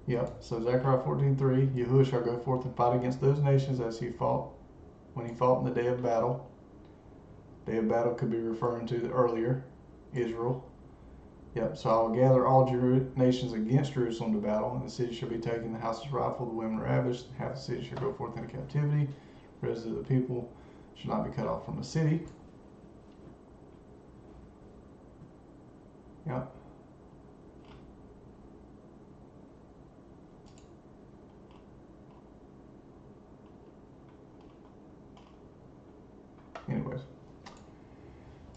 Yep, so Zechariah 14:3, Yahuwah shall go forth and fight against those nations as he fought when he fought in the day of battle. Day of battle could be referring to the earlier Israel. Yep, so I will gather all nations against Jerusalem to battle, and the city shall be taken, the houses rifled, the women ravished, half the city shall go forth into captivity. The rest of the people shall not be cut off from the city. Yep. Anyways.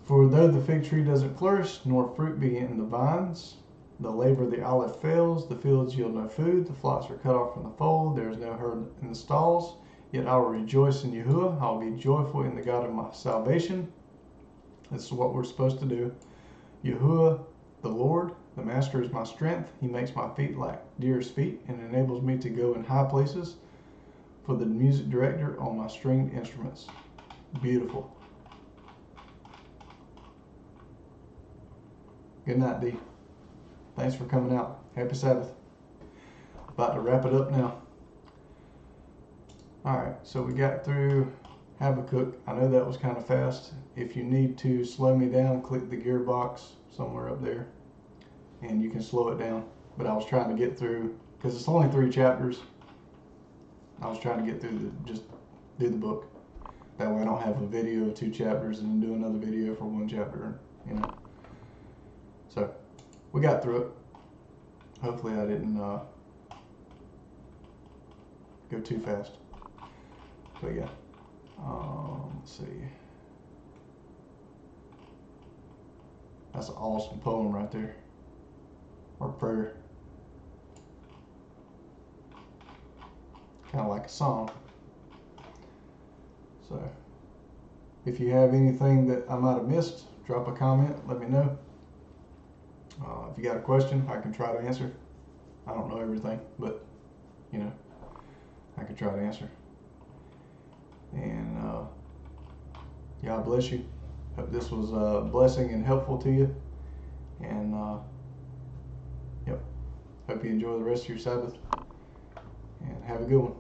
For though the fig tree doesn't flourish, nor fruit be in the vines, the labor of the olive fails, the fields yield no food, the flocks are cut off from the fold, there is no herd in the stalls, yet I will rejoice in Yahuwah, I will be joyful in the God of my salvation. This is what we're supposed to do. Yahuwah, the Lord, the Master is my strength. He makes my feet like deer's feet and enables me to go in high places. For the music director on my stringed instruments. Beautiful. Good night, D. Thanks for coming out. Happy Sabbath. About to wrap it up now. Alright, so we got through Habakkuk. I know that was kind of fast. If you need to slow me down, click the gearbox somewhere up there and you can slow it down. But I was trying to get through, because it's only 3 chapters, I was trying to get through just do the book. That way I don't have a video of 2 chapters and then do another video for 1 chapter, you know. So, we got through it. Hopefully I didn't go too fast. But yeah. Let's see. That's an awesome poem right there. Or prayer. Kind of like a song. So, if you have anything that I might have missed, drop a comment, let me know. If you got a question, I can try to answer. I don't know everything, but, you know, I can try to answer. And, God bless you. Hope this was a blessing and helpful to you. And, yep, hope you enjoy the rest of your Sabbath. And have a good one.